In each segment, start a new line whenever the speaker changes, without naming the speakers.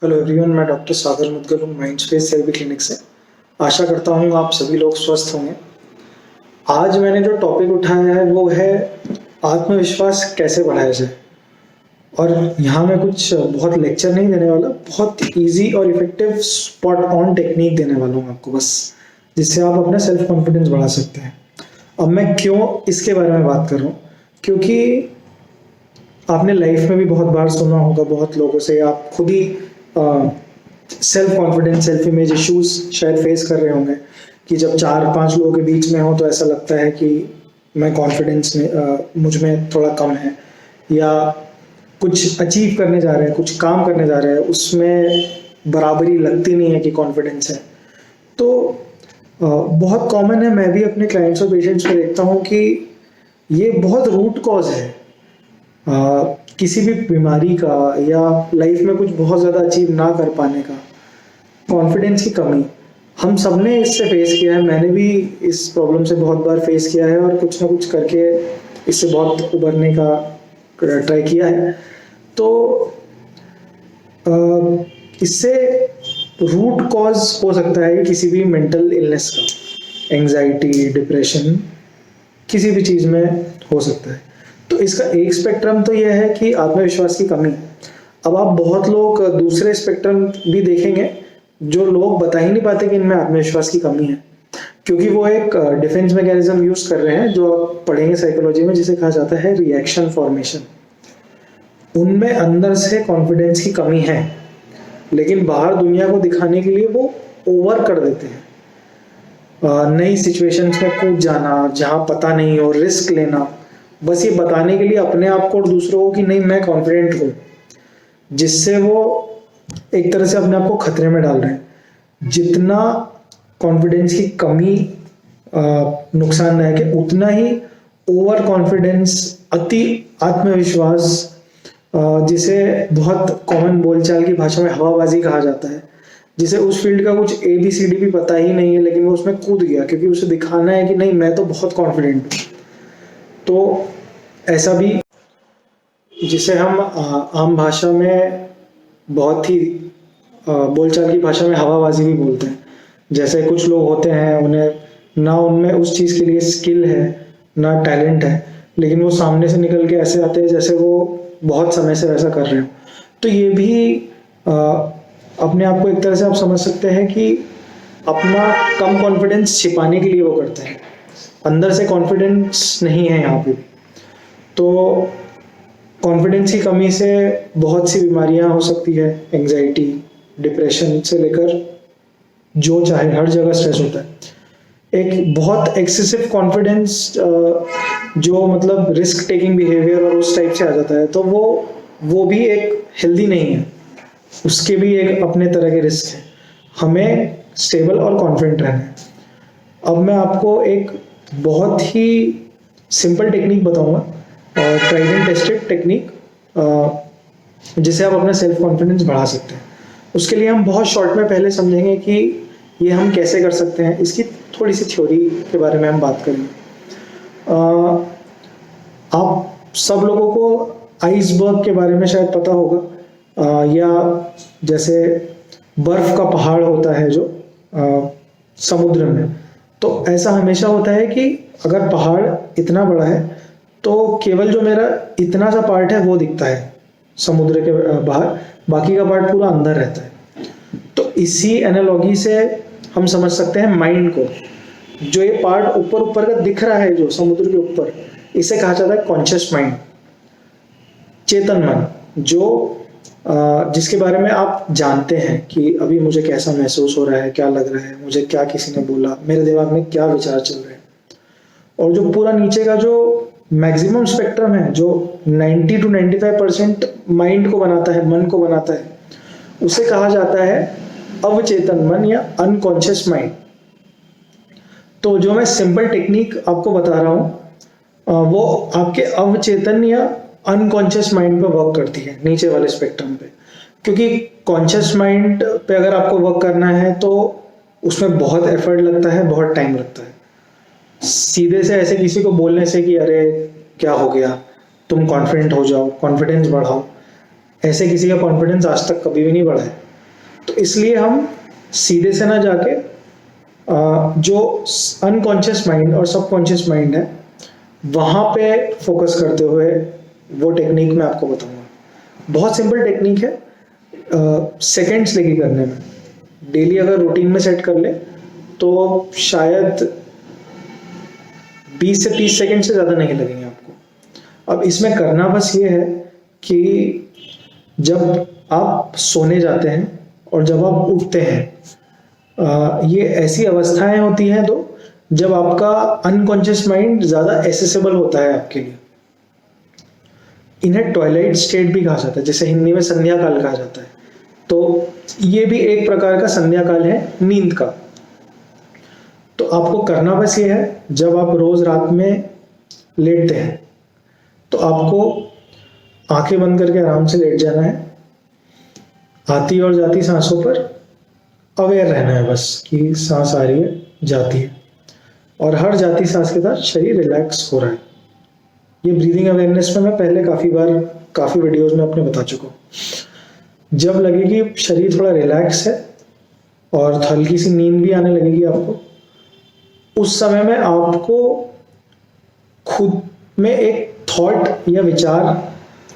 Hello everyone, मैं doctor सागर मुदगल हूँ Mindspace selfie clinic से। आशा करता हूँ आप सभी लोग स्वस्थ होंगे। आज मैंने जो टॉपिक उठाया है वो है आत्मविश्वास कैसे बढ़ाया जाए। और यहाँ मैं कुछ बहुत लेक्चर नहीं देने वाला, बहुत इजी और इफेक्टिव स्पॉट ऑन टेक्निक देने वाला हूँ आपको, बस जिससे आप अपना सेल्फ कॉन्फिडेंस बढ़ा सकते हैं। अब मैं क्यों इसके बारे में बात कर रहा हूँ, क्योंकि आपने लाइफ में भी बहुत बार सुना होगा बहुत लोगों से, आप खुद ही self confidence self image issues शायद फेस कर रहे होंगे कि जब 4-5 लोगों के बीच में हो तो ऐसा लगता है कि मैं कॉन्फिडेंस मुझ में थोड़ा कम है, या कुछ अचीव करने जा रहे हैं, कुछ काम करने जा रहे हैं, उसमें बराबरी लगती नहीं है कि कॉन्फिडेंस है। तो बहुत कॉमन है, मैं भी अपने क्लाइंट्स और पेशेंट्स में देखता हूँ कि ये बहुत रूट कॉज है किसी भी बीमारी का या लाइफ में कुछ बहुत ज़्यादा अचीव ना कर पाने का, कॉन्फिडेंस की कमी। हम सब ने इससे फेस किया है, मैंने भी इस प्रॉब्लम से बहुत बार फेस किया है और कुछ ना कुछ करके इससे बहुत उबरने का ट्राई किया है। तो इससे रूट कॉज हो सकता है किसी भी मेंटल इलनेस का, एंजाइटी, डिप्रेशन, किसी भी चीज़ में हो सकता है। तो इसका एक स्पेक्ट्रम तो यह है कि आत्मविश्वास की कमी। अब आप बहुत लोग दूसरे स्पेक्ट्रम भी देखेंगे जो लोग बता ही नहीं पाते कि इनमें आत्मविश्वास की कमी है, क्योंकि वो एक डिफेंस मैकेनिज्म यूज कर रहे हैं जो आप पढ़ेंगे साइकोलॉजी में, जिसे कहा जाता है रिएक्शन फॉर्मेशन। उनमें अंदर से कॉन्फिडेंस की कमी है, लेकिन बाहर दुनिया को दिखाने के लिए वो ओवर कर देते हैं। नई सिचुएशंस में कूद जाना जहाँ पता नहीं हो, रिस्क लेना, बस ये बताने के लिए अपने आप को और दूसरों को कि नहीं मैं कॉन्फिडेंट हूँ, जिससे वो एक तरह से अपने आप को खतरे में डाल रहे हैं। जितना कॉन्फिडेंस की कमी नुकसानदायक है, उतना ही ओवर कॉन्फिडेंस, अति आत्मविश्वास, जिसे बहुत कॉमन बोलचाल की भाषा में हवाबाजी कहा जाता है, जिसे उस फील्ड का कुछ ABCD भी पता ही नहीं है, लेकिन वो उसमें कूद गया क्योंकि उसे दिखाना है कि नहीं मैं तो बहुत कॉन्फिडेंट हूँ। तो ऐसा भी, जिसे हम आम भाषा में बहुत ही बोलचाल की भाषा में हवाबाजी भी बोलते हैं। जैसे कुछ लोग होते हैं, उन्हें ना उनमें उस चीज़ के लिए स्किल है ना टैलेंट है, लेकिन वो सामने से निकल के ऐसे आते हैं जैसे वो बहुत समय से वैसा कर रहे हो। तो ये भी अपने आप को एक तरह से आप समझ सकते हैं कि अपना कम कॉन्फिडेंस छिपाने के लिए वो करते हैं, अंदर से कॉन्फिडेंस नहीं है यहाँ पे। तो कॉन्फिडेंस की कमी से बहुत सी बीमारियां हो सकती है, एंजाइटी, डिप्रेशन से लेकर जो चाहे, हर जगह स्ट्रेस होता है। एक बहुत एक्सेसिव कॉन्फिडेंस जो मतलब रिस्क टेकिंग बिहेवियर और उस टाइप से आ जाता है, तो वो भी एक हेल्दी नहीं है, उसके भी एक अपने तरह के रिस्क है। हमें स्टेबल और कॉन्फिडेंट रहना है। अब मैं आपको एक बहुत ही सिंपल टेक्निक बताऊंगा, ट्राइड एंड टेस्टेड टेक्निक, जिसे आप अपना सेल्फ कॉन्फिडेंस बढ़ा सकते हैं। उसके लिए हम बहुत शॉर्ट में पहले समझेंगे कि ये हम कैसे कर सकते हैं, इसकी थोड़ी सी थ्योरी के बारे में हम बात करेंगे। आप सब लोगों को आइसबर्ग के बारे में शायद पता होगा, या जैसे बर्फ का पहाड़ होता है जो समुद्र में, तो ऐसा हमेशा होता है कि अगर पहाड़ इतना बड़ा है तो केवल जो मेरा इतना सा पार्ट है वो दिखता है समुद्र के बाहर, बाकी का पार्ट पूरा अंदर रहता है। तो इसी एनालॉजी से हम समझ सकते हैं माइंड को। जो ये पार्ट ऊपर ऊपर का दिख रहा है जो समुद्र के ऊपर, इसे कहा जाता है कॉन्शियस माइंड, चेतन मन, जो जिसके बारे में आप जानते हैं कि अभी मुझे कैसा महसूस हो रहा है, क्या लग रहा है, मुझे क्या किसी ने बोला, मेरे दिमाग में क्या विचार चल रहे हैं। और जो पूरा नीचे का जो मैक्सिमम स्पेक्ट्रम है, जो 90 to 95% माइंड को बनाता है, मन को बनाता है, उसे कहा जाता है अवचेतन मन या अनकॉन्शियस माइंड। तो जो मैं सिंपल टेक्निक आपको बता रहा हूँ वो आपके अवचेतन या अनकॉन्शियस माइंड पे वर्क करती है, नीचे वाले स्पेक्ट्रम पे। क्योंकि कॉन्शियस माइंड पे अगर आपको वर्क करना है तो उसमें बहुत एफर्ट लगता है, बहुत टाइम लगता है। सीधे से ऐसे किसी को बोलने से कि अरे क्या हो गया, तुम कॉन्फिडेंट हो जाओ, कॉन्फिडेंस बढ़ाओ, ऐसे किसी का कॉन्फिडेंस आज तक कभी भी नहीं बढ़ा है। तो इसलिए हम सीधे से ना जाके जो अनकॉन्शियस माइंड और सबकॉन्शियस माइंड है वहाँ पे फोकस करते हुए वो टेक्निक मैं आपको बताऊंगा। बहुत सिंपल टेक्निक है, सेकेंड्स लेगी करने में। डेली अगर रूटीन में सेट कर ले तो शायद 20 से 30 सेकेंड से ज़्यादा नहीं लगेंगे आपको। अब इसमें करना बस ये है कि जब आप सोने जाते हैं और जब आप उठते हैं, ये ऐसी अवस्थाएं होती हैं तो जब आपका अनकॉन्शियस माइंड ज़्यादा एसेसिबल होता है आपके लिए। इन्हें ट्वाइलाइट स्टेट भी कहा जाता है, जैसे हिंदी में संध्या काल कहा जाता है। तो ये भी एक प्रकार का संध्या काल है नींद का। तो आपको करना बस ये है, जब आप रोज रात में लेटते हैं तो आपको आंखें बंद करके आराम से लेट जाना है। आती और जाती सांसों पर अवेयर रहना है बस कि सांस आ रही है, जाती है, और हर जाती सांस के साथ शरीर रिलैक्स हो रहा है। ये ब्रीदिंग अवेयरनेस में मैं पहले काफ़ी वीडियोस में अपने बता चुका हूँ। जब लगे कि शरीर थोड़ा रिलैक्स है और हल्की सी नींद भी आने लगेगी आपको, उस समय में आपको खुद में एक थॉट या विचार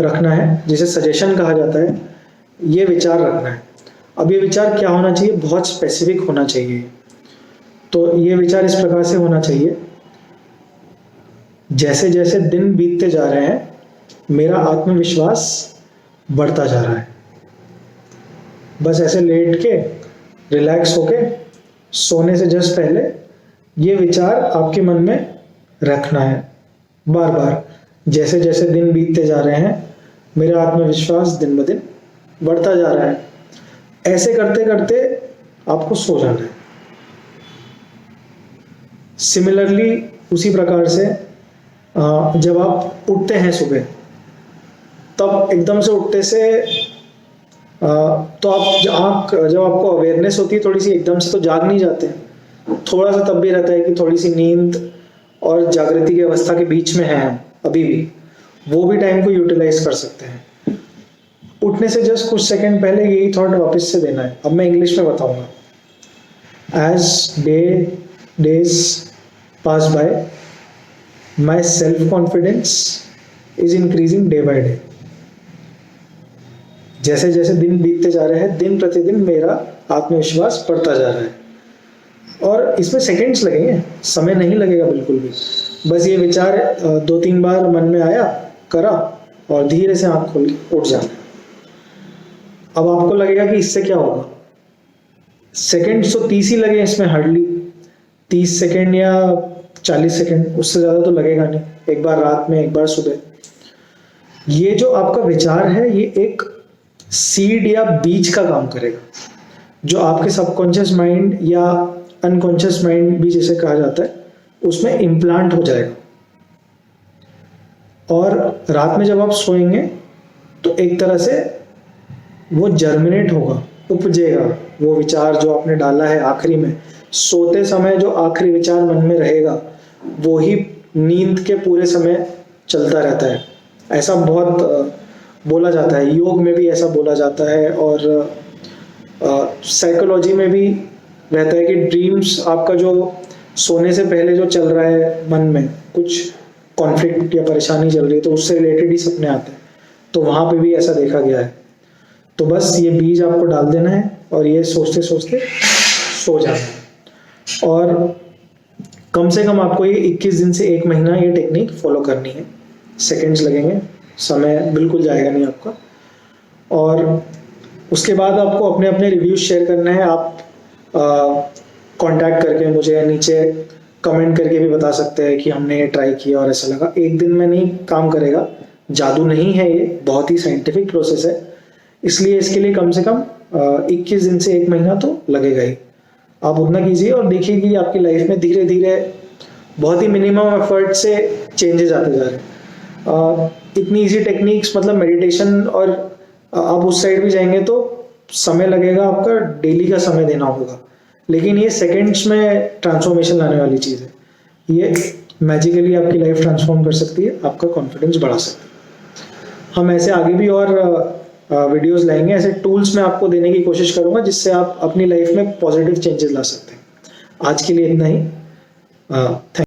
रखना है, जिसे सजेशन कहा जाता है। ये विचार रखना है। अब ये विचार क्या होना चाहिए? बहुत स्पेसिफिक होना चाहिए। तो ये विचार इस प्रकार से होना चाहिए, जैसे जैसे दिन बीतते जा रहे हैं मेरा आत्मविश्वास बढ़ता जा रहा है। बस ऐसे लेट के रिलैक्स होके सोने से जस्ट पहले ये विचार आपके मन में रखना है बार बार, जैसे जैसे दिन बीतते जा रहे हैं मेरा आत्मविश्वास दिन ब दिन बढ़ता जा रहा है। ऐसे करते करते आपको सो जाना है। सिमिलरली उसी प्रकार से जब आप उठते हैं सुबह, तब एकदम से उठते से तो आप जब आपको अवेयरनेस होती है थोड़ी सी, एकदम से तो जाग नहीं जाते हैं। थोड़ा सा तब भी रहता है कि थोड़ी सी नींद और जागृति की अवस्था के बीच में है हम अभी भी, वो भी टाइम को यूटिलाइज कर सकते हैं। उठने से जस्ट कुछ सेकंड पहले यही थॉट वापस से देना है। अब मैं इंग्लिश में बताऊंगा। As days pass by myself confidence is increasing day by day. जैसे जैसे दिन बीतते जा रहे हैं, दिन प्रतिदिन मेरा आत्मविश्वास बढ़ता जा रहा है। और इसमें सेकंड्स लगेंगे, समय नहीं लगेगा बिल्कुल भी। बस ये विचार 2-3 बार मन में आया, करा, और धीरे से आँख खोल के उठ जाना। अब आपको लगेगा कि इससे क्या होगा। सेकंड्स तो 30 ही लगे इसमें, हार्डली 30 सेकंड या 40 सेकंड, उससे ज़्यादा तो लगेगा नहीं। एक बार रात में, एक बार सुबह। ये जो आपका विचार है ये एक सीड या बीज का काम करेगा, जो आपके सबकॉन्शियस माइंड या अनकॉन्शियस माइंड भी जैसे कहा जाता है, उसमें इम्प्लांट हो जाएगा। और रात में जब आप सोएंगे तो एक तरह से वो जर्मिनेट होगा, उपजेगा। वो विचार जो आपने डाला है आखिरी में, सोते समय जो आखिरी विचार मन में रहेगा वो ही नींद के पूरे समय चलता रहता है। ऐसा बहुत बोला जाता है, योग में भी ऐसा बोला जाता है, और साइकोलॉजी में भी रहता है कि ड्रीम्स, आपका जो सोने से पहले जो चल रहा है मन में, कुछ कॉन्फ्लिक्ट या परेशानी चल रही है, तो उससे रिलेटेड ही सपने आते हैं। तो वहाँ पे भी ऐसा देखा गया है। तो बस ये बीज आपको डाल देना है और ये सोचते सोचते सो जाना है। और कम से कम आपको ये 21 दिन से 1 महीना ये टेक्निक फॉलो करनी है। सेकंड्स लगेंगे, समय बिल्कुल जाएगा नहीं आपका। और उसके बाद आपको अपने अपने रिव्यूज शेयर करना है। आप कांटेक्ट करके मुझे नीचे कमेंट करके भी बता सकते हैं कि हमने ये ट्राई किया और ऐसा लगा। एक दिन में नहीं काम करेगा, जादू नहीं है, ये बहुत ही साइंटिफिक प्रोसेस है। इसलिए इसके लिए कम से कम 21 दिन से 1 महीना तो लगेगा ही। आप उतना कीजिए और देखिए कि आपकी लाइफ में धीरे धीरे बहुत ही मिनिमम एफर्ट से चेंजेस आते जा रहे हैं। इतनी इजी टेक्निक्स, मतलब मेडिटेशन, और आप उस साइड भी जाएंगे तो समय लगेगा, आपका डेली का समय देना होगा। लेकिन ये सेकंड्स में ट्रांसफॉर्मेशन लाने वाली चीज़ है। ये मैजिकली आपकी लाइफ ट्रांसफॉर्म कर सकती है, आपका कॉन्फिडेंस बढ़ा सकती है। हम ऐसे आगे भी और वीडियोस लाएंगे, ऐसे टूल्स मैं आपको देने की कोशिश करूंगा जिससे आप अपनी लाइफ में पॉजिटिव चेंजेस ला सकते हैं। आज के लिए इतना ही। थैंक